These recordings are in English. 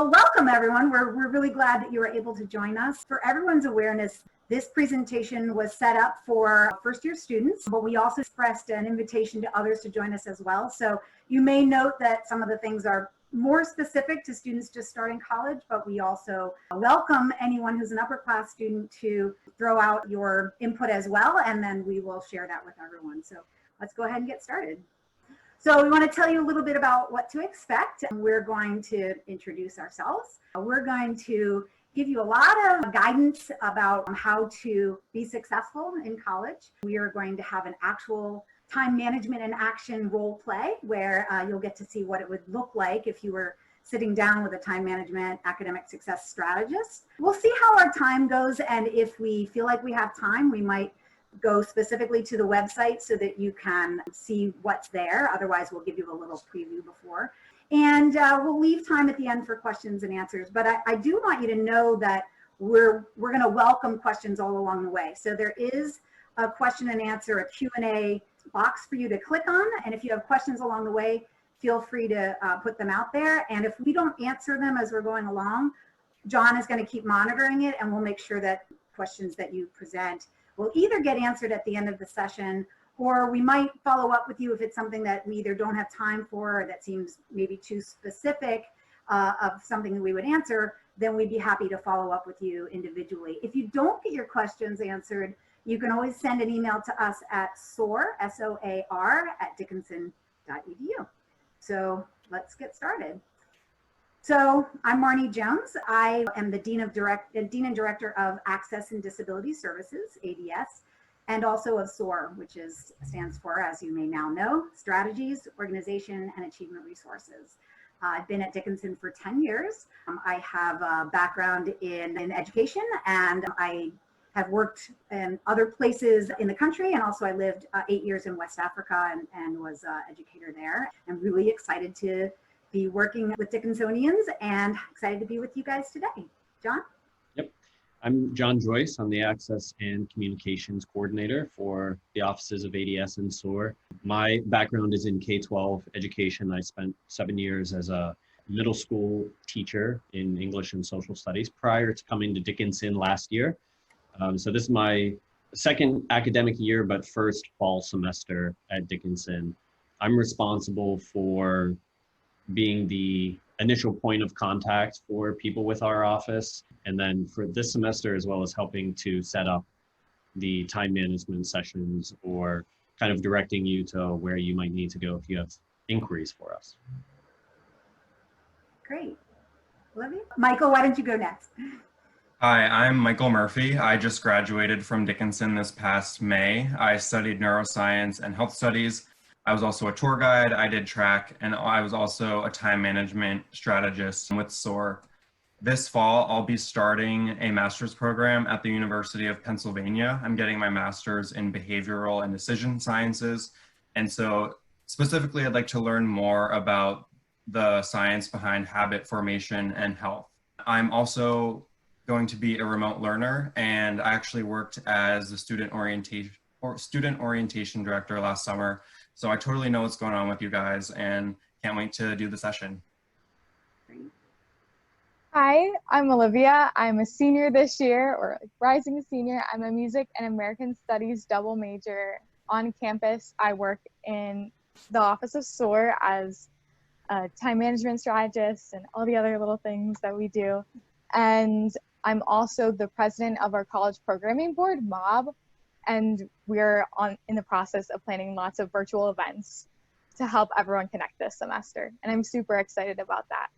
Well, welcome everyone. We're really glad that you were able to join us. For everyone's awareness, this presentation was set up for first-year students, but we also expressed an invitation to others to join us as well. So you may note that some of the things are more specific to students just starting college, but we also welcome anyone who's an upper class student to throw out your input as well, and then we will share that with everyone. So let's go ahead and get started. So we want to tell you a little bit about what to expect. We're going to introduce ourselves. We're going to give you a lot of guidance about how to be successful in college. We are going to have an actual time management and action role play where you'll get to see what it would look like if you were sitting down with a time management academic success strategist. We'll see how our time goes, and if we feel like we have time, we might go specifically to the website so that you can see what's there. Otherwise, we'll give you a little preview before. And we'll leave time at the end for questions and answers. But I do want you to know that we're going to welcome questions all along the way. So there is a question and answer, a Q&A box for you to click on. And if you have questions along the way, feel free to put them out there. And if we don't answer them as we're going along, John is going to keep monitoring it, and we'll make sure that questions that you present will either get answered at the end of the session, or we might follow up with you if it's something that we either don't have time for or that seems maybe too specific of something that we would answer, then we'd be happy to follow up with you individually. If you don't get your questions answered, you can always send an email to us at SOAR, S-O-A-R, @dickinson.edu. So let's get started. So I'm Marni Jones. I am the Dean and Director of Access and Disability Services, ADS, and also of SOAR, which stands for, as you may now know, Strategies, Organization, and Achievement Resources. I've been at Dickinson for 10 years. I have a background in education, and I have worked in other places in the country, and also I lived 8 years in West Africa and was an educator there. I'm really excited to be working with Dickinsonians and excited to be with you guys today. John? Yep. I'm John Joyce. I'm the Access and Communications Coordinator for the offices of ADS and SOAR. My background is in K-12 education. I spent 7 years as a middle school teacher in English and social studies prior to coming to Dickinson last year. So this is my second academic year, but first fall semester at Dickinson. I'm responsible for being the initial point of contact for people with our office, and then for this semester, as well as helping to set up the time management sessions or kind of directing you to where you might need to go if you have inquiries for us. Great. Olivia? Michael, why don't you go next? Hi, I'm Michael Murphy. I just graduated from Dickinson this past May. I studied neuroscience and health studies. I was also a tour guide, I did track, and I was also a time management strategist with SOAR. This fall, I'll be starting a master's program at the University of Pennsylvania. I'm getting my master's in behavioral and decision sciences. And so specifically, I'd like to learn more about the science behind habit formation and health. I'm also going to be a remote learner, and I actually worked as a student orientation director last summer. So I totally know what's going on with you guys and can't wait to do the session. Hi, I'm Olivia. I'm a senior this year, or rising senior. I'm a music and American studies double major. On campus, I work in the office of SOAR as a time management strategist and all the other little things that we do. And I'm also the president of our college programming board, MOB. And we're in the process of planning lots of virtual events to help everyone connect this semester. And I'm super excited about that.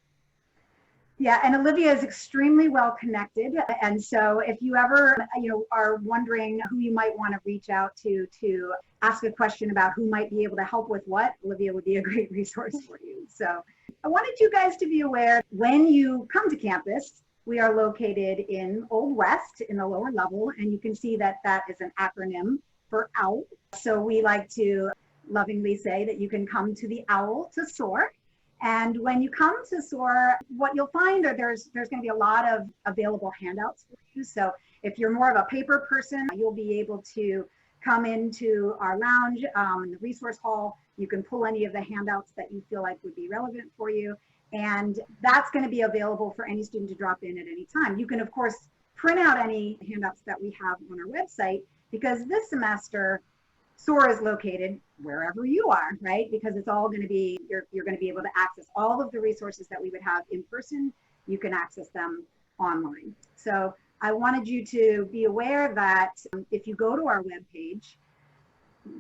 Yeah, and Olivia is extremely well connected. And so if you ever are wondering who you might want to reach out to ask a question about who might be able to help with what, Olivia would be a great resource for you. So I wanted you guys to be aware when you come to campus, we are located in Old West in the lower level, and you can see that that is an acronym for OWL. So we like to lovingly say that you can come to the OWL to SOAR. And when you come to SOAR, what you'll find are there's going to be a lot of available handouts for you. So if you're more of a paper person, you'll be able to come into our lounge in the resource hall. You can pull any of the handouts that you feel like would be relevant for you. And that's going to be available for any student to drop in at any time. You can, of course, print out any handouts that we have on our website, because this semester, SOAR is located wherever you are, right? Because it's all going to be, you're going to be able to access all of the resources that we would have in person. You can access them online. So I wanted you to be aware that if you go to our webpage,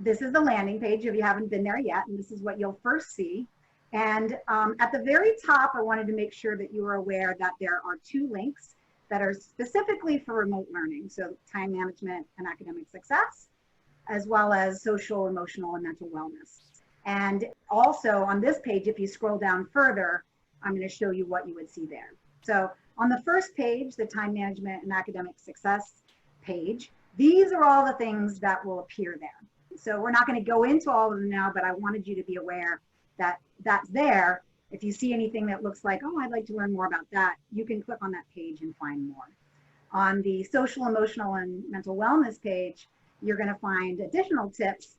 this is the landing page if you haven't been there yet, and this is what you'll first see. And at the very top, I wanted to make sure that you are aware that there are 2 links that are specifically for remote learning. So time management and academic success, as well as social, emotional, and mental wellness. And also on this page, if you scroll down further, I'm going to show you what you would see there. So on the first page, the time management and academic success page, these are all the things that will appear there. So we're not going to go into all of them now, but I wanted you to be aware that that's there. If you see anything that looks like, oh, I'd like to learn more about that, you can click on that page and find more. On the social, emotional, and mental wellness page, you're going to find additional tips.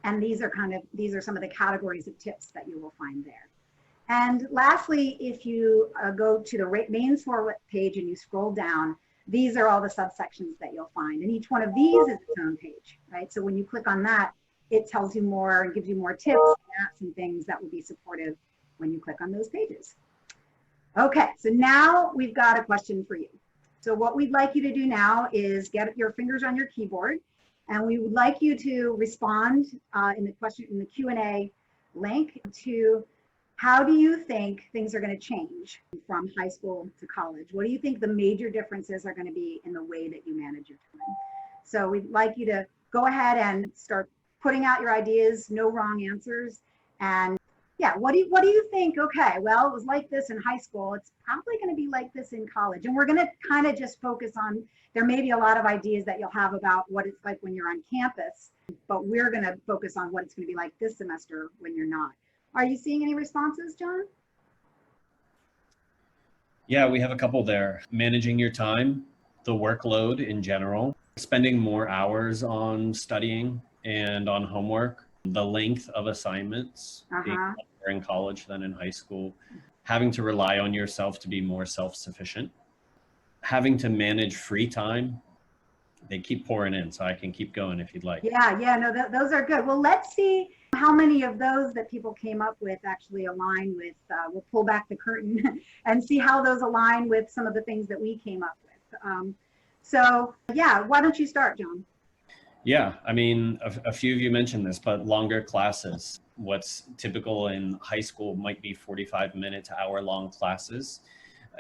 And these are some of the categories of tips that you will find there. And lastly, if you go to the main SOAR page and you scroll down, these are all the subsections that you'll find. And each one of these is its own page, right? So when you click on that, it tells you more and gives you more tips, apps, and things that will be supportive when you click on those pages. Okay, so now we've got a question for you. So what we'd like you to do now is get your fingers on your keyboard, and we would like you to respond in the Q&A link to how do you think things are going to change from high school to college? What do you think the major differences are going to be in the way that you manage your time? So we'd like you to go ahead and start putting out your ideas, no wrong answers. And yeah, what do you think? Okay, well, it was like this in high school. It's probably going to be like this in college. And we're going to kind of just focus on, there may be a lot of ideas that you'll have about what it's like when you're on campus, but we're going to focus on what it's going to be like this semester when you're not. Are you seeing any responses, John? Yeah, we have a couple there. Managing your time, the workload in general, spending more hours on studying and on homework, the length of assignments, being longer in college than in high school, having to rely on yourself to be more self-sufficient, having to manage free time. They keep pouring in, so I can keep going if you'd like. Yeah, no, those are good. Well, let's see how many of those that people came up with actually align with, we'll pull back the curtain and see how those align with some of the things that we came up with. So yeah, why don't you start, John? Yeah, I mean, a few of you mentioned this, but longer classes. What's typical in high school might be 45-minute to hour-long classes.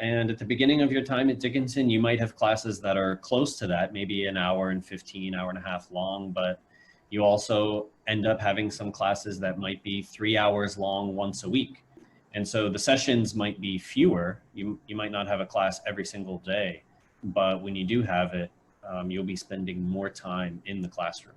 And at the beginning of your time at Dickinson, you might have classes that are close to that, maybe an hour and 15, hour and a half long, but you also end up having some classes that might be 3 hours long once a week. And so the sessions might be fewer. You might not have a class every single day, but when you do have it, you'll be spending more time in the classroom.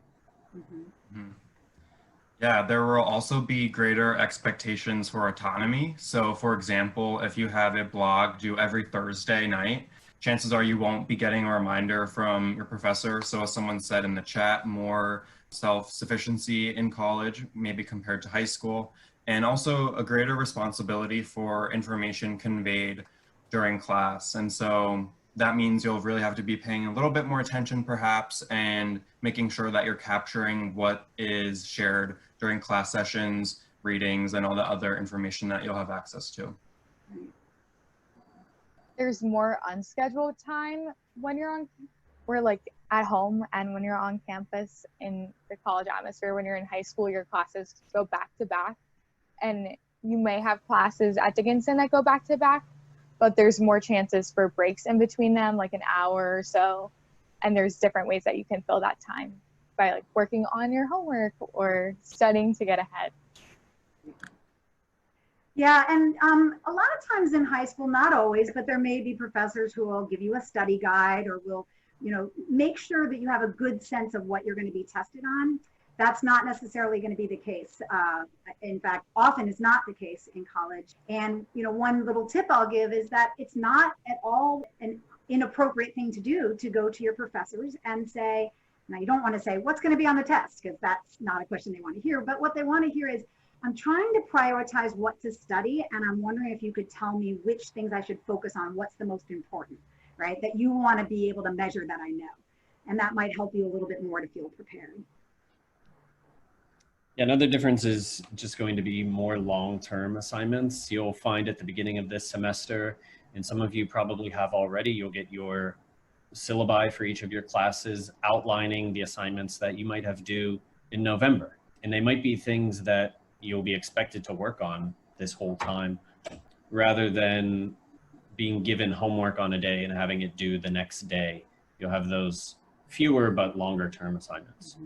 Yeah, there will also be greater expectations for autonomy. So for example, if you have a blog due every Thursday night, chances are you won't be getting a reminder from your professor. So as someone said in the chat, more self-sufficiency in college, maybe compared to high school, and also a greater responsibility for information conveyed during class. And so that means you'll really have to be paying a little bit more attention perhaps, and making sure that you're capturing what is shared during class sessions, readings, and all the other information that you'll have access to. There's more unscheduled time when you're like at home, and when you're on campus in the college atmosphere. When you're in high school, your classes go back to back, and you may have classes at Dickinson that go back to back, but there's more chances for breaks in between them, like an hour or so. And there's different ways that you can fill that time by like working on your homework or studying to get ahead. Yeah, and a lot of times in high school, not always, but there may be professors who will give you a study guide or will, make sure that you have a good sense of what you're going to be tested on. That's not necessarily going to be the case. In fact, often it's not the case in college. And, one little tip I'll give is that it's not at all an inappropriate thing to do to go to your professors and say, now you don't want to say, what's going to be on the test? Because that's not a question they want to hear. But what they want to hear is, I'm trying to prioritize what to study, and I'm wondering if you could tell me which things I should focus on, what's the most important, right? That you want to be able to measure that I know. And that might help you a little bit more to feel prepared. Yeah, another difference is just going to be more long-term assignments. You'll find at the beginning of this semester, and some of you probably have already, you'll get your syllabi for each of your classes outlining the assignments that you might have due in November. And they might be things that you'll be expected to work on this whole time, rather than being given homework on a day and having it due the next day. You'll have those fewer but longer term assignments.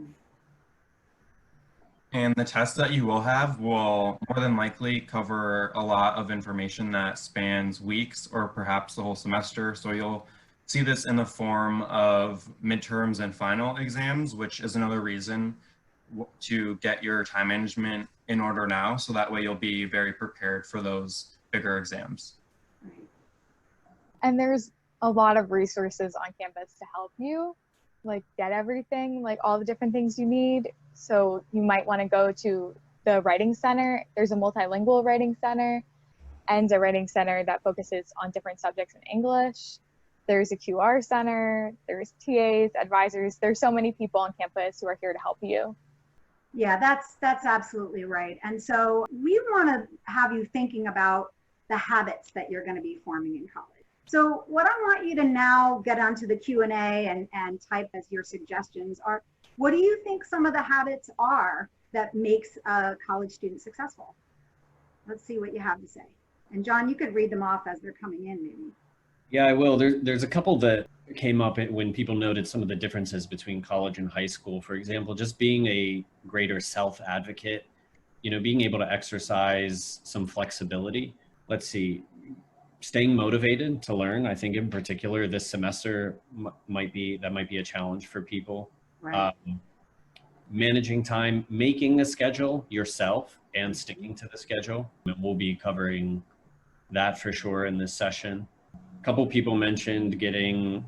And the tests that you will have will more than likely cover a lot of information that spans weeks or perhaps the whole semester. So you'll see this in the form of midterms and final exams, which is another reason to get your time management in order now. So that way you'll be very prepared for those bigger exams. And there's a lot of resources on campus to help you like get everything, like all the different things you need. So you might want to go to the writing center. There's a multilingual writing center and a writing center that focuses on different subjects in English. There's a QR center, there's TAs, advisors. There's so many people on campus who are here to help you. Yeah, that's absolutely right. And so we want to have you thinking about the habits that you're going to be forming in college. So what I want you to now get onto the Q&A and type as your suggestions are, what do you think some of the habits are that makes a college student successful? Let's see what you have to say. And John, you could read them off as they're coming in maybe. Yeah, I will. There's a couple that came up when people noted some of the differences between college and high school. For example, just being a greater self-advocate, being able to exercise some flexibility. Let's see, staying motivated to learn. I think in particular this semester might be a challenge for people. Right. Managing time, making a schedule yourself and sticking to the schedule. And we'll be covering that for sure in this session. A couple people mentioned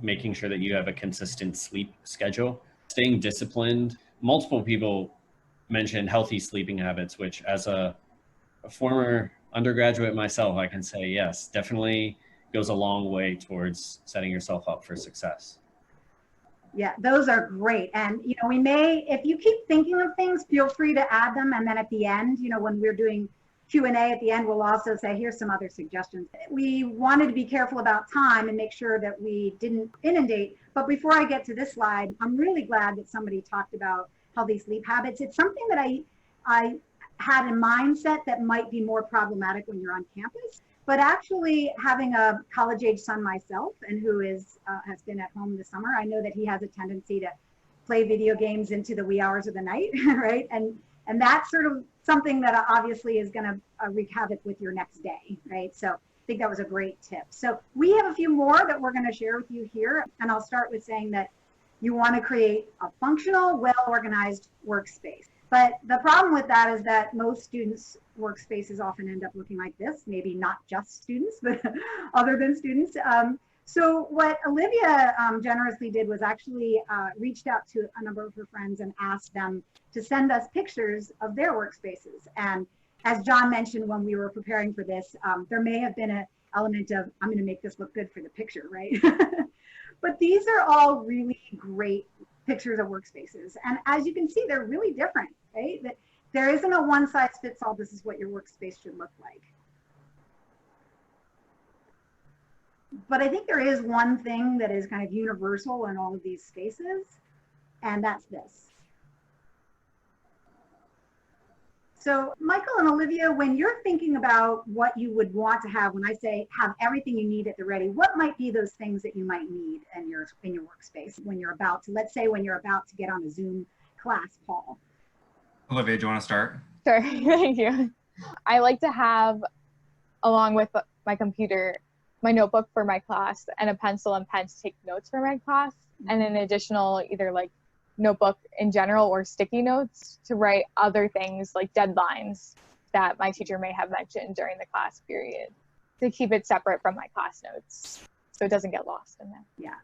making sure that you have a consistent sleep schedule, staying disciplined. Multiple people mentioned healthy sleeping habits, which as a former undergraduate myself, I can say, yes, definitely goes a long way towards setting yourself up for success. Yeah, those are great. And, we may, if you keep thinking of things, feel free to add them. And then at the end, when we're doing Q&A at the end, we'll also say, here's some other suggestions. We wanted to be careful about time and make sure that we didn't inundate. But before I get to this slide, I'm really glad that somebody talked about healthy sleep habits. It's something that I had a mindset that might be more problematic when you're on campus. But actually having a college-age son myself and who has been at home this summer, I know that he has a tendency to play video games into the wee hours of the night, right? And that's sort of something that obviously is going to wreak havoc with your next day, right? So I think that was a great tip. So we have a few more that we're going to share with you here. And I'll start with saying that you want to create a functional, well-organized workspace. But the problem with that is that most students' workspaces often end up looking like this, maybe not just students, but other than students. So what Olivia generously did was actually reached out to a number of her friends and asked them to send us pictures of their workspaces. And as John mentioned when we were preparing for this, there may have been an element of, I'm going to make this look good for the picture, right? But these are all really great pictures of workspaces. And as you can see, they're really different, right? That there isn't a one size fits all, this is what your workspace should look like. But I think there is one thing that is kind of universal in all of these spaces, and that's this. So Michael and Olivia, when you're thinking about what you would want to have, when I say have everything you need at the ready, what might be those things that you might need in your workspace when you're about to, let's say when you're about to get on a Zoom class call? Olivia, do you want to start? Sure, thank you. I like to have, along with my computer, my notebook for my class and a pencil and pen to take notes for my class, and an additional either like notebook in general or sticky notes to write other things like deadlines that my teacher may have mentioned during the class period, to keep it separate from my class notes so it doesn't get lost in there. Yeah.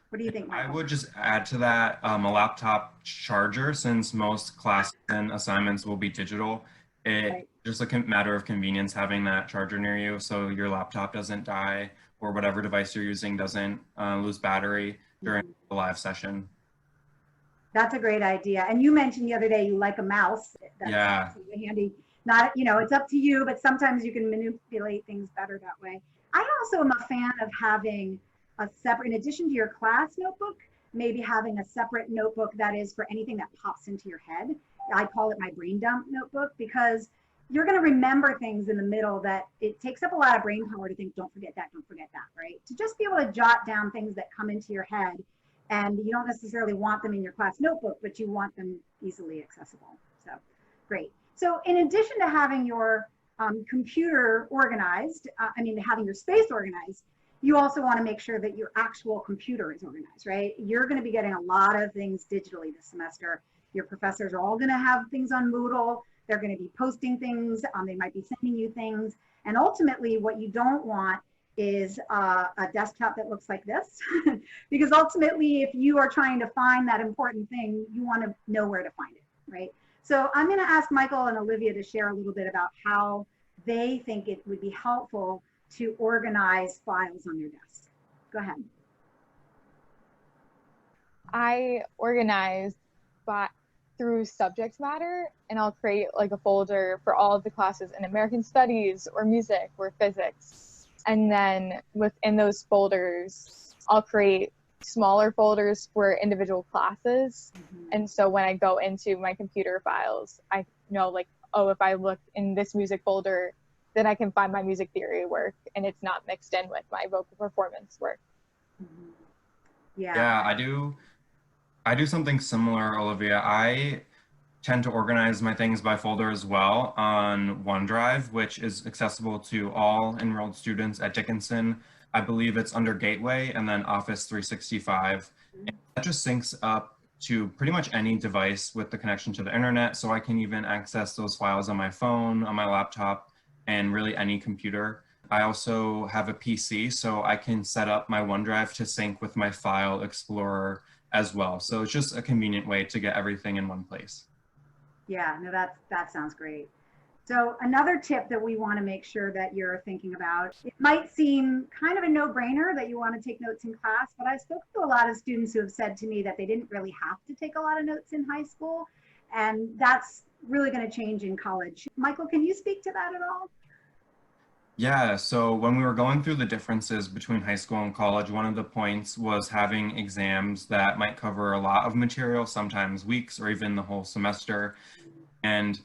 What do you think, Michael? I would just add to that a laptop charger, since most classes and assignments will be digital. It just a matter of convenience having that charger near you so your laptop doesn't die or whatever device you're using doesn't lose battery during the live session. That's a great idea. And you mentioned the other day you like a mouse. That's really handy. Not, you know, it's up to you, but sometimes you can manipulate things better that way. I also am a fan of having a separate, in addition to your class notebook, maybe having a separate notebook that is for anything that pops into your head. I call it my brain dump notebook, because you're going to remember things in the middle that it takes up a lot of brain power to think, don't forget that, right? To just be able to jot down things that come into your head, and you don't necessarily want them in your class notebook, but you want them easily accessible. So great. So in addition to having your computer organized, having your space organized, you also want to make sure that your actual computer is organized, right? You're going to be getting a lot of things digitally this semester. Your professors are all going to have things on Moodle. They're going to be posting things. They might be sending you things. And ultimately, what you don't want is a desktop that looks like this. Because ultimately, if you are trying to find that important thing, you want to know where to find it, right? So I'm going to ask Michael and Olivia to share a little bit about how they think it would be helpful to organize files on your desk. Go ahead. I organize through subject matter, and I'll create like a folder for all of the classes in American Studies or music or physics. And then within those folders, I'll create smaller folders for individual classes. And so when I go into my computer files, I know like, oh, if I look in this music folder, then I can find my music theory work and it's not mixed in with my vocal performance work. Yeah, I do something similar, Olivia. I tend to organize my things by folder as well on OneDrive, which is accessible to all enrolled students at Dickinson. I believe it's under Gateway and then Office 365. And that just syncs up to pretty much any device with the connection to the internet. So I can even access those files on my phone, on my laptop, and really any computer. I also have a PC, so I can set up my OneDrive to sync with my File Explorer as well. So it's just a convenient way to get everything in one place. Yeah, no, that sounds great. So another tip that we want to make sure that you're thinking about, it might seem kind of a no-brainer that you want to take notes in class, but I've spoken to a lot of students who have said to me that they didn't really have to take a lot of notes in high school, and that's really going to change in college. Michael, can you speak to that at all? Yeah, so when we were going through the differences between high school and college, one of the points was having exams that might cover a lot of material, sometimes weeks or even the whole semester. And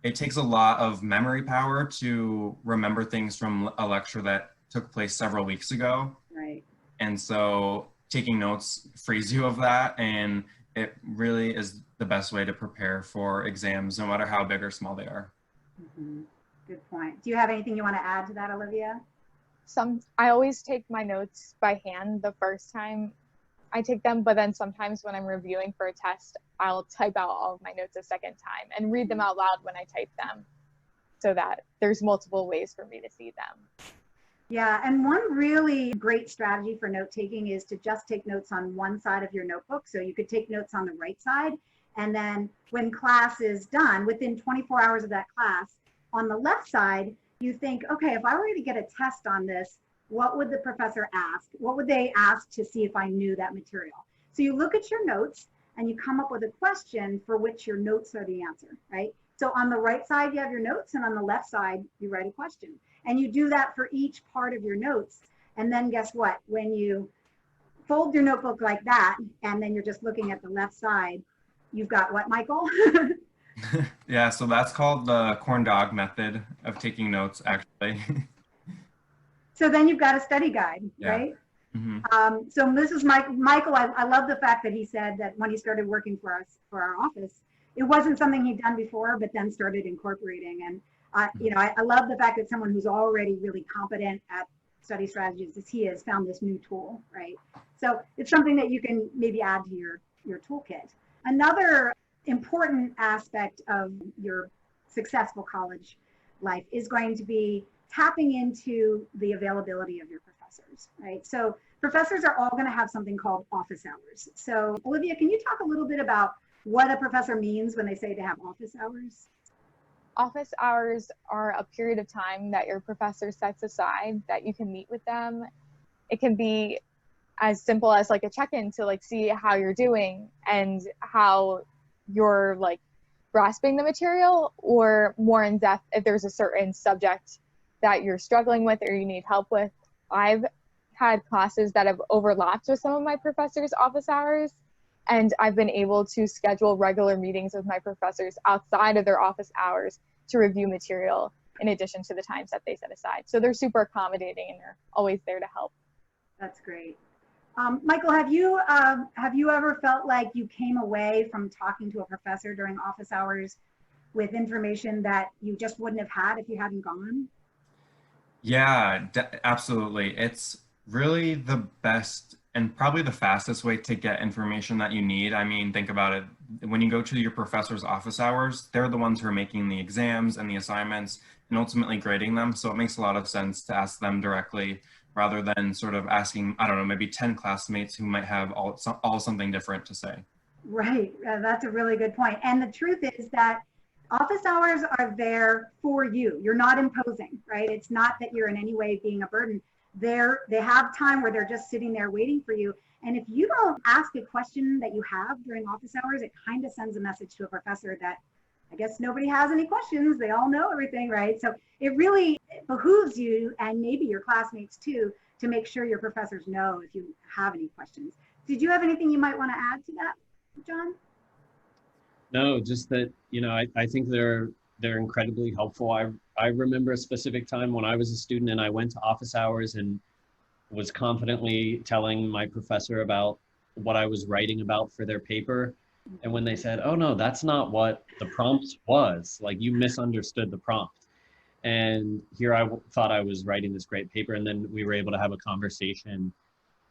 it takes a lot of memory power to remember things from a lecture that took place several weeks ago. Right. And so taking notes frees you of that, and it really is the best way to prepare for exams, no matter how big or small they are. Good point. Do you have anything you want to add to that, Olivia? I always take my notes by hand the first time I take them, but then sometimes when I'm reviewing for a test, I'll type out all of my notes a second time and read them out loud when I type them, so that there's multiple ways for me to see them. Yeah, and one really great strategy for note taking is to just take notes on one side of your notebook. So you could take notes on the right side, and then when class is done, within 24 hours of that class, on the left side, you think, okay, if I were to get a test on this, what would the professor ask? What would they ask to see if I knew that material? So you look at your notes and you come up with a question for which your notes are the answer, right? So on the right side, you have your notes, and on the left side, you write a question. And you do that for each part of your notes. And then guess what? When you fold your notebook like that, and then you're just looking at the left side, you've got what, Michael? Yeah, so that's called the corn dog method of taking notes, actually. So then you've got a study guide, Yeah. right? So this is Michael. I love the fact that he said that when he started working for us, for our office, it wasn't something he'd done before, but then started incorporating. And I love the fact that someone who's already really competent at study strategies as he is found this new tool, right? So it's something that you can maybe add to your toolkit. Another important aspect of your successful college life is going to be tapping into the availability of your professors, right? So professors are all going to have something called office hours. So Olivia, can you talk a little bit about what a professor means when they say to have office hours? Office hours are a period of time that your professor sets aside that you can meet with them. It can be as simple as like a check-in to like see how you're doing and how you're like grasping the material, or more in depth if there's a certain subject that you're struggling with or you need help with. I've had classes that have overlapped with some of my professors' office hours, and I've been able to schedule regular meetings with my professors outside of their office hours to review material in addition to the times that they set aside. So they're super accommodating and they're always there to help. That's great. Michael, have you ever felt like you came away from talking to a professor during office hours with information that you just wouldn't have had if you hadn't gone? Yeah, absolutely. It's really the best and probably the fastest way to get information that you need. I mean, think about it. When you go to your professor's office hours, they're the ones who are making the exams and the assignments and ultimately grading them. So it makes a lot of sense to ask them directly rather than sort of asking, I don't know, maybe 10 classmates who might have all something different to say. Right, that's a really good point. And the truth is that office hours are there for you. You're not imposing, right? It's not that you're in any way being a burden. They have time where they're just sitting there waiting for you. And if you don't ask a question that you have during office hours, it kind of sends a message to a professor that I guess nobody has any questions. They all know everything, right? So it really behooves you, and maybe your classmates too, to make sure your professors know if you have any questions. Did you have anything you might want to add to that, John? No, just that, I think they're incredibly helpful. I remember a specific time when I was a student and I went to office hours and was confidently telling my professor about what I was writing about for their paper. And when they said, oh no, that's not what the prompt was, like you misunderstood the prompt. And here I thought I was writing this great paper. And then we were able to have a conversation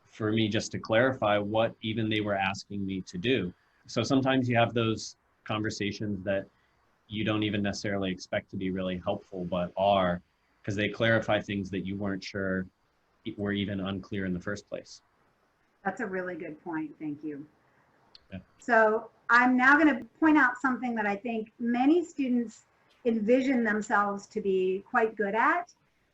for me just to clarify what even they were asking me to do. So sometimes you have those conversations that you don't even necessarily expect to be really helpful, but are, because they clarify things that you weren't sure were even unclear in the first place. That's a really good point. Thank you. Yeah. So I'm now going to point out something that I think many students envision themselves to be quite good at,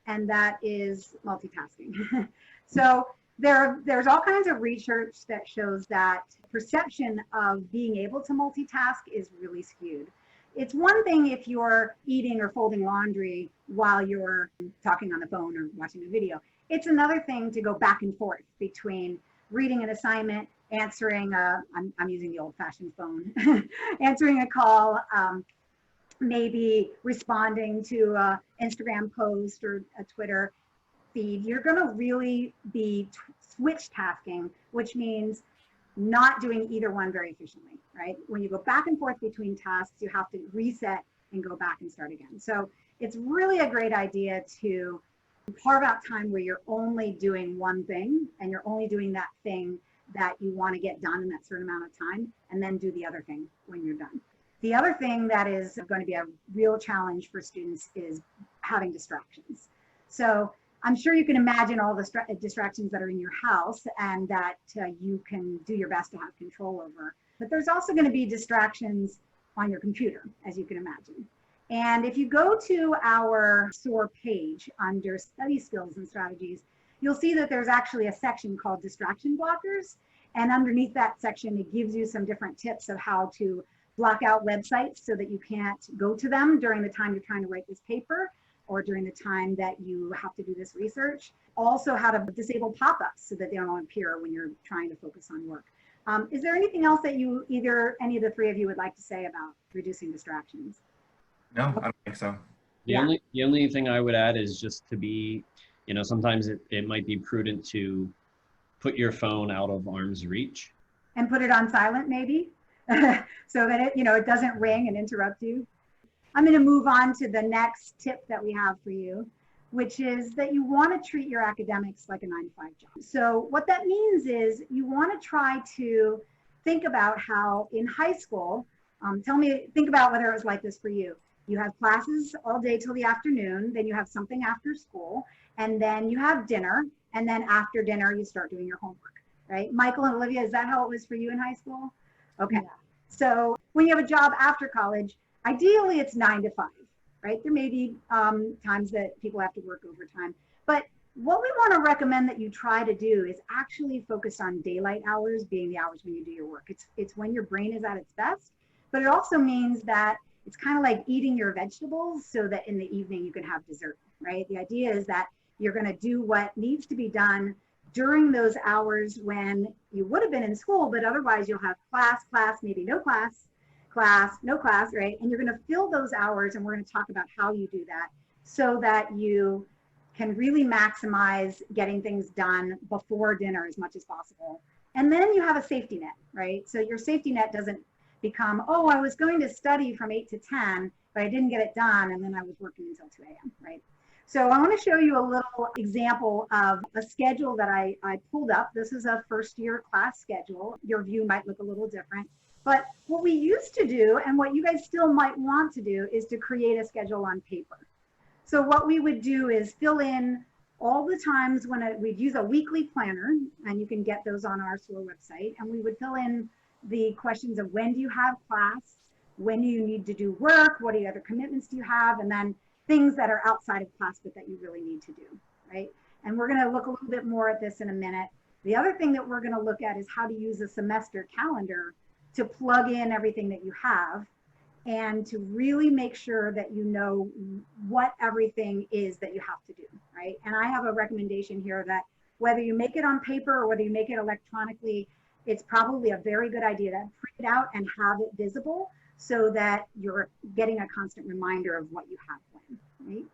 and that is multitasking. So there's all kinds of research that shows that perception of being able to multitask is really skewed. It's one thing if you're eating or folding laundry while you're talking on the phone or watching a video. It's another thing to go back and forth between reading an assignment, answering I'm using the old-fashioned phone, answering a call, maybe responding to an Instagram post or a Twitter feed. You're going to really be switch tasking, which means not doing either one very efficiently, right? When you go back and forth between tasks, you have to reset and go back and start again. So it's really a great idea to carve out time where you're only doing one thing and you're only doing that thing that you want to get done in that certain amount of time, and then do the other thing when you're done. The other thing that is going to be a real challenge for students is having distractions. So I'm sure you can imagine all the distractions that are in your house and that you can do your best to have control over. But there's also going to be distractions on your computer, as you can imagine. And if you go to our SOAR page under study skills and strategies, you'll see that there's actually a section called distraction blockers. And underneath that section, it gives you some different tips of how to block out websites so that you can't go to them during the time you're trying to write this paper or during the time that you have to do this research. Also, how to disable pop-ups so that they don't appear when you're trying to focus on work. Is there anything else that any of the three of you would like to say about reducing distractions? No, I don't think so. The only thing I would add is just to be, sometimes it might be prudent to put your phone out of arm's reach. And put it on silent maybe, so that it doesn't ring and interrupt you. I'm going to move on to the next tip that we have for you, which is that you want to treat your academics like a 9-to-5 job. So what that means is you want to try to think about how in high school, think about whether it was like this for you. You have classes all day till the afternoon, then you have something after school, and then you have dinner, and then after dinner you start doing your homework, right? Michael and Olivia, is that how it was for you in high school? Okay. Yeah. So when you have a job after college, ideally it's 9 to 5, right? There may be times that people have to work overtime, but what we want to recommend that you try to do is actually focus on daylight hours being the hours when you do your work. It's when your brain is at its best, but it also means that it's kind of like eating your vegetables so that in the evening you can have dessert, right? The idea is that you're going to do what needs to be done during those hours when you would have been in school, but otherwise you'll have class, maybe no class, no class, right? And you're going to fill those hours, and we're going to talk about how you do that so that you can really maximize getting things done before dinner as much as possible. And then you have a safety net, right? So your safety net doesn't become, oh, I was going to study from 8 to 10, but I didn't get it done, and then I was working until 2 a.m., right? So I want to show you a little example of a schedule that I pulled up. This is a first year class schedule. Your view might look a little different, but what we used to do, and what you guys still might want to do, is to create a schedule on paper. So what we would do is fill in all the times when we'd use a weekly planner, and you can get those on our SOAR website, and we would fill in the questions of when do you have class, when do you need to do work, what other commitments do you have, and then things that are outside of class but that you really need to do, right? And we're going to look a little bit more at this in a minute. The other thing that we're going to look at is how to use a semester calendar to plug in everything that you have and to really make sure that you know what everything is that you have to do, right? And I have a recommendation here that whether you make it on paper or whether you make it electronically, it's probably a very good idea to print it out and have it visible so that you're getting a constant reminder of what you have when, right?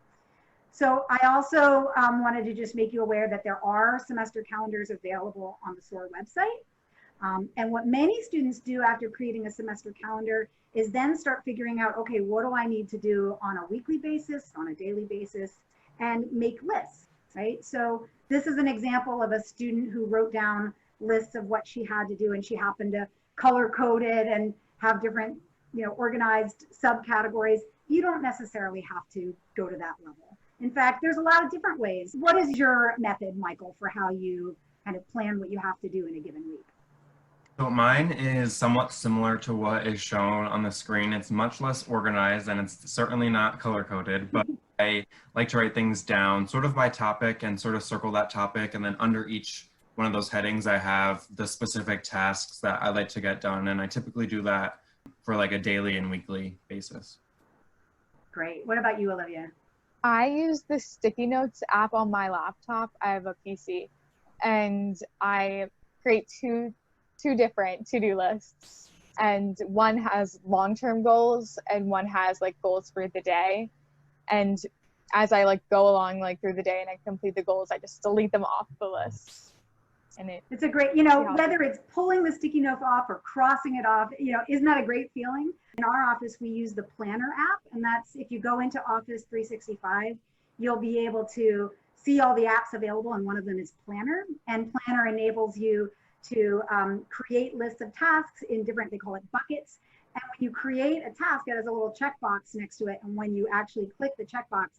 So I also wanted to just make you aware that there are semester calendars available on the SOAR website. And what many students do after creating a semester calendar is then start figuring out, okay, what do I need to do on a weekly basis, on a daily basis, and make lists, right? So this is an example of a student who wrote down lists of what she had to do, and she happened to color code it and have different, organized subcategories. You don't necessarily have to go to that level. In fact, there's a lot of different ways. What is your method, Michael, for how you kind of plan what you have to do in a given week? So mine is somewhat similar to what is shown on the screen. It's much less organized, and it's certainly not color-coded, but I like to write things down sort of by topic and sort of circle that topic, and then under each one of those headings I have the specific tasks that I like to get done, and I typically do that for like a daily and weekly basis. Great. What about you, Olivia? I use the sticky notes app on my laptop. I have a PC, and I create two different to-do lists, and one has long-term goals and one has like goals for the day. And as I go along through the day and I complete the goals, I just delete them off the list. And it's a great, whether it's pulling the sticky note off or crossing it off, isn't that a great feeling? In our office, we use the Planner app, and that's, if you go into Office 365, you'll be able to see all the apps available, and one of them is Planner, and Planner enables you to create lists of tasks in different, they call it buckets. And when you create a task, it has a little checkbox next to it. And when you actually click the checkbox,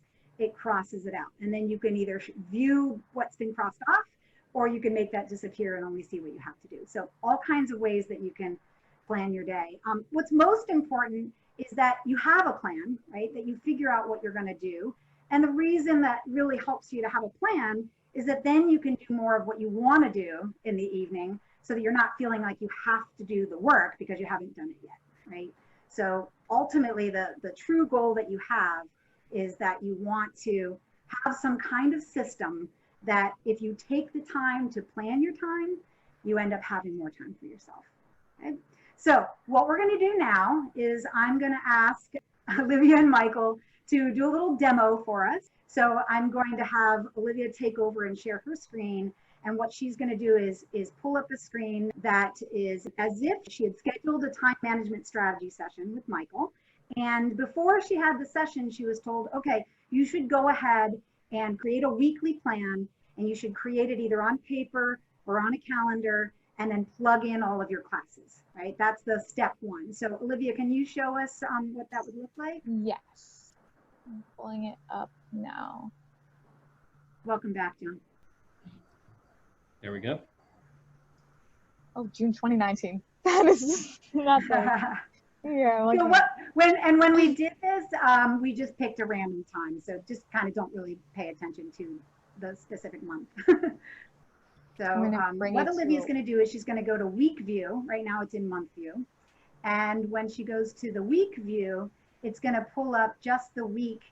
it crosses it out. And then you can either view what's been crossed off, or you can make that disappear and only see what you have to do. So all kinds of ways that you can plan your day. What's most important is that you have a plan, right? That you figure out what you're going to do. And the reason that really helps you to have a plan is that then you can do more of what you want to do in the evening, so that you're not feeling like you have to do the work because you haven't done it yet, right? So ultimately, the true goal that you have is that you want to have some kind of system that if you take the time to plan your time, you end up having more time for yourself, okay? So what we're going to do now is I'm going to ask Olivia and Michael to do a little demo for us. So I'm going to have Olivia take over and share her screen. And what she's going to do is pull up a screen that is as if she had scheduled a time management strategy session with Michael. And before she had the session, she was told, okay, you should go ahead and create a weekly plan, and you should create it either on paper or on a calendar, and then plug in all of your classes, right? That's the step one. So Olivia, can you show us what that would look like? Yes. I'm pulling it up now. Welcome back, John. There we go. Oh, June 2019. That is not the. Yeah. So when we did this, we just picked a random time, so just kind of don't really pay attention to the specific month. So what Olivia's going to do is she's going to go to week view. Right now it's in month view. And when she goes to the week view, it's going to pull up just the week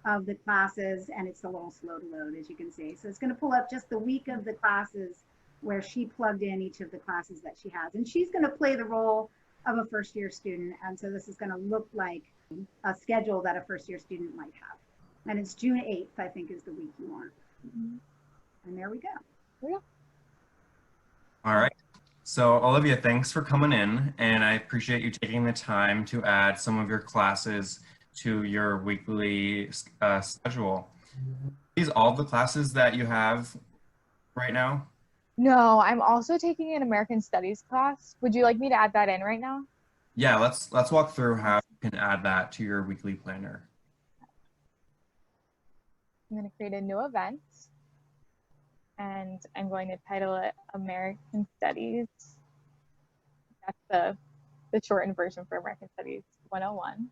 of the classes, and it's a little slow to load, as you can see. So it's going to pull up just the week of the classes where she plugged in each of the classes that she has. And she's going to play the role of a first-year student. And so this is going to look like a schedule that a first-year student might have. And it's June 8th, I think, is the week you want. And there we go. Yeah. All right. So Olivia, thanks for coming in, and I appreciate you taking the time to add some of your classes to your weekly schedule. Are these all the classes that you have right now? No, I'm also taking an American Studies class. Would you like me to add that in right now? Yeah, let's walk through how you can add that to your weekly planner. I'm going to create a new event, and I'm going to title it American Studies. That's the shortened version for American Studies 101.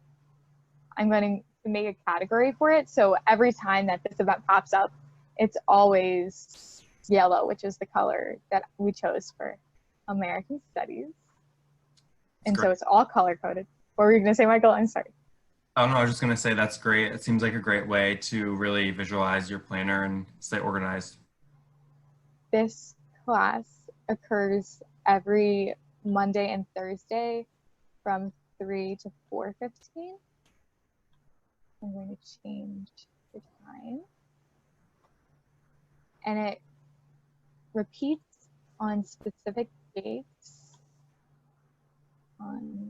I'm going to make a category for it, so every time that this event pops up, it's always yellow, which is the color that we chose for American Studies. And so it's all color coded. What were you going to say, Michael? I'm sorry. Oh, no, I was just going to say that's great. It seems like a great way to really visualize your planner and stay organized. This class occurs every Monday and Thursday from 3 to 4:15. I'm going to change the time. And it repeats on specific dates.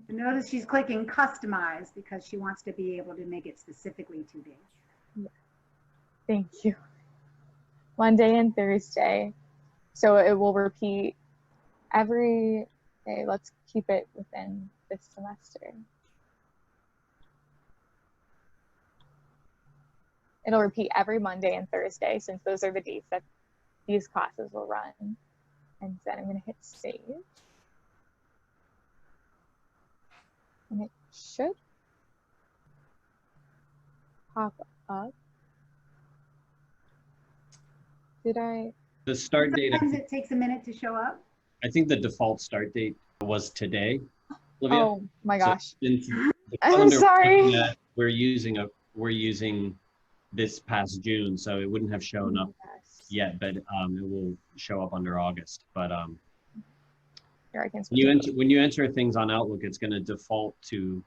Notice she's clicking customize because she wants to be able to make it specifically 2 days. Yeah. Thank you. Monday and Thursday. So it will repeat every day. Let's keep it within this semester. It'll repeat every Monday and Thursday, since those are the dates that these classes will run. And then I'm going to hit save. And it should pop up. Did I? The start date. Sometimes it takes a minute to show up. I think the default start date was today. Olivia. Oh my gosh. So I'm sorry. that we're using this past June, so it wouldn't have shown up yet, but it will show up under August. But Here, I can when you enter things on Outlook, it's going to default to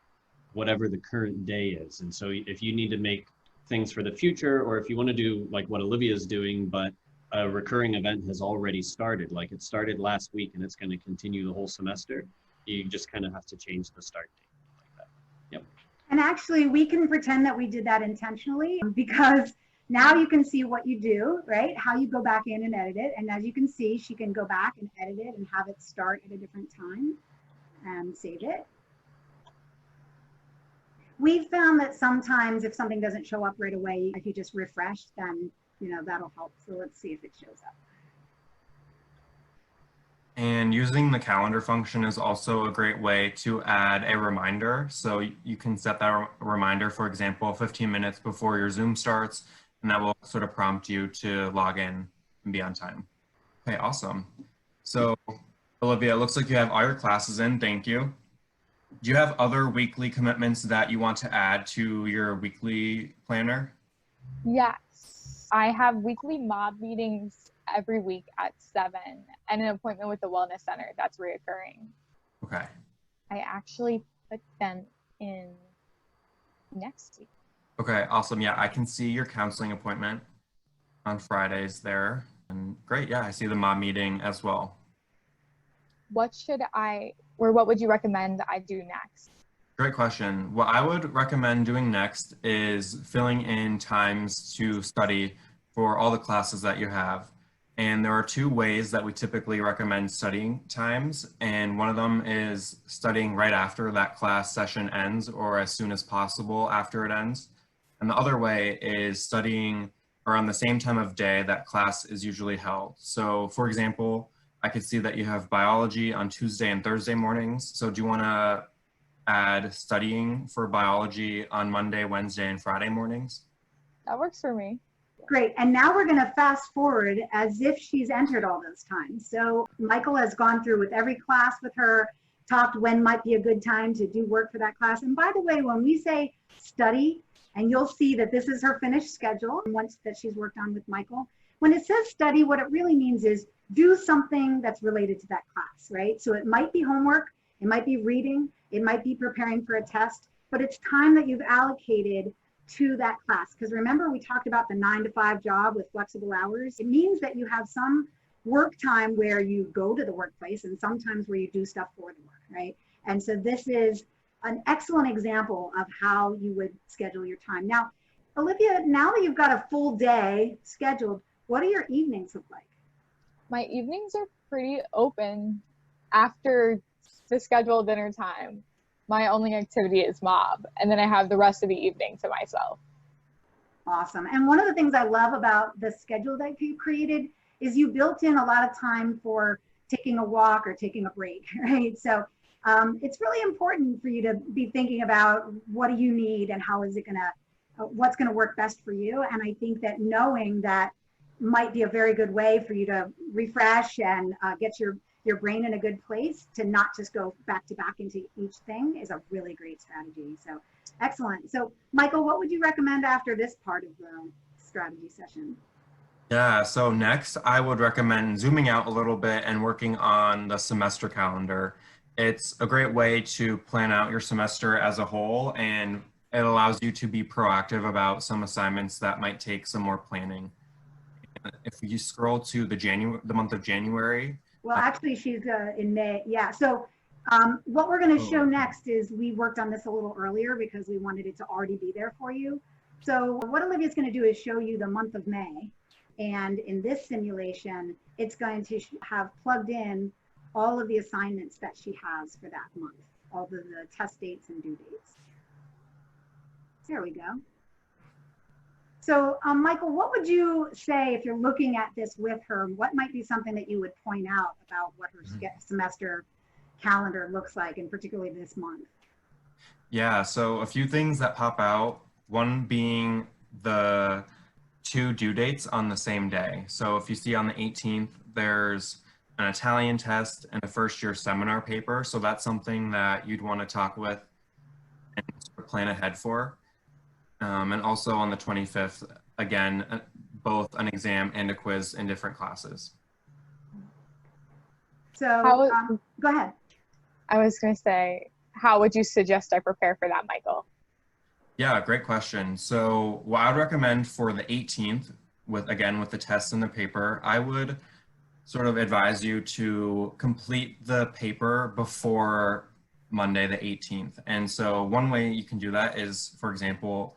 whatever the current day is. And so if you need to make things for the future, or if you want to do like what Olivia is doing, but a recurring event has already started, like it started last week and it's going to continue the whole semester, you just kind of have to change the start date like that. Yep. And actually, we can pretend that we did that intentionally, because now you can see what you do, right? How you go back in and edit it. And as you can see, she can go back and edit it and have it start at a different time and save it. We've found that sometimes if something doesn't show up right away, if you just refresh, then that'll help. So let's see if it shows up. And using the calendar function is also a great way to add a reminder. So you can set that reminder, for example, 15 minutes before your Zoom starts, and that will sort of prompt you to log in and be on time. Okay, awesome. So Olivia, it looks like you have all your classes in. Thank you. Do you have other weekly commitments that you want to add to your weekly planner? Yes, I have weekly mob meetings every week at 7 and an appointment with the wellness center that's reoccurring. Okay. I actually put them in next week. Okay, awesome. Yeah, I can see your counseling appointment on Fridays there. And great, yeah, I see the mob meeting as well. What would you recommend I do next? Great question. What I would recommend doing next is filling in times to study for all the classes that you have. And there are 2 ways that we typically recommend studying times. And one of them is studying right after that class session ends, or as soon as possible after it ends. And the other way is studying around the same time of day that class is usually held. So for example, I could see that you have biology on Tuesday and Thursday mornings. So do you want to add studying for biology on Monday, Wednesday, and Friday mornings. That works for me. Great. And now we're going to fast forward as if she's entered all those times. So Michael has gone through with every class with her, talked when might be a good time to do work for that class. And by the way, when we say study, and you'll see that this is her finished schedule once that she's worked on with Michael. When it says study, what it really means is do something that's related to that class, right? So it might be homework, it might be reading, it might be preparing for a test, but it's time that you've allocated to that class. Because remember, we talked about the 9-to-5 job with flexible hours. It means that you have some work time where you go to the workplace and sometimes where you do stuff for the work, right? And so this is an excellent example of how you would schedule your time. Now, Olivia, now that you've got a full day scheduled, what do your evenings look like? My evenings are pretty open after the scheduled dinner time. My only activity is mob, and then I have the rest of the evening to myself. Awesome. And one of the things I love about the schedule that you created is you built in a lot of time for taking a walk or taking a break, right? So it's really important for you to be thinking about what do you need and how is it gonna, what's gonna work best for you. And I think that knowing that might be a very good way for you to refresh and get your brain in a good place to not just go back to back into each thing is a really great strategy. So excellent. So Michael, what would you recommend after this part of the strategy session? Yeah, so next I would recommend zooming out a little bit and working on the semester calendar. It's a great way to plan out your semester as a whole, and it allows you to be proactive about some assignments that might take some more planning. If you scroll to the month of January. Well, actually she's in May. Yeah. So what we're going to show next is we worked on this a little earlier because we wanted it to already be there for you. So what Olivia's going to do is show you the month of May. And in this simulation, it's going to have plugged in all of the assignments that she has for that month, all of the test dates and due dates. There we go. So Michael, what would you say if you're looking at this with her? What might be something that you would point out about what her semester calendar looks like, and particularly this month? Yeah, so a few things that pop out, one being the 2 due dates on the same day. So if you see on the 18th, there's an Italian test and a first year seminar paper. So that's something that you'd want to talk with and sort of plan ahead for. And also on the 25th, again, both an exam and a quiz in different classes. So go ahead. I was going to say, how would you suggest I prepare for that, Michael? Yeah, great question. So what I would recommend for the 18th, with the test and the paper, I would sort of advise you to complete the paper before Monday the 18th. And so one way you can do that is, for example,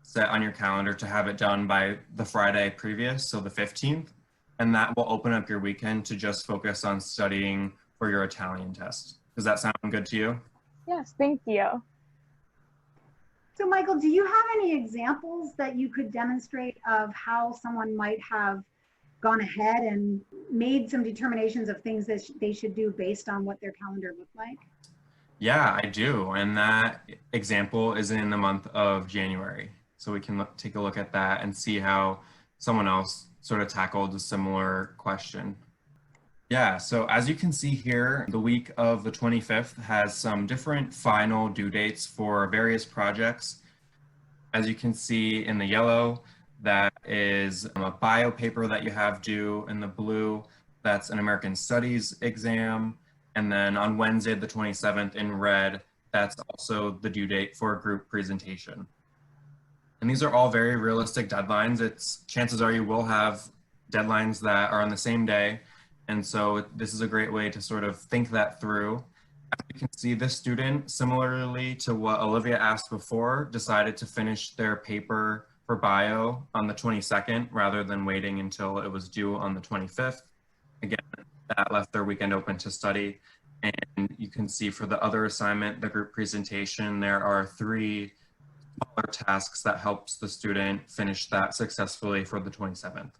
set on your calendar to have it done by the Friday previous, so the 15th, and that will open up your weekend to just focus on studying for your Italian test. Does that sound good to you? Yes, thank you. So Michael, do you have any examples that you could demonstrate of how someone might have gone ahead and made some determinations of things that they should do based on what their calendar looked like? Yeah, I do. And that example is in the month of January. So we can take a look at that and see how someone else sort of tackled a similar question. Yeah, so as you can see here, the week of the 25th has some different final due dates for various projects. As you can see in the yellow, that is a bio paper that you have due. In the blue, that's an American Studies exam. And then on Wednesday, the 27th, in red, that's also the due date for a group presentation. And these are all very realistic deadlines. Chances are you will have deadlines that are on the same day. And so this is a great way to sort of think that through. As you can see, this student, similarly to what Olivia asked before, decided to finish their paper for bio on the 22nd rather than waiting until it was due on the 25th. Again, that left their weekend open to study. And you can see for the other assignment, the group presentation, there are 3 smaller tasks that helps the student finish that successfully for the 27th.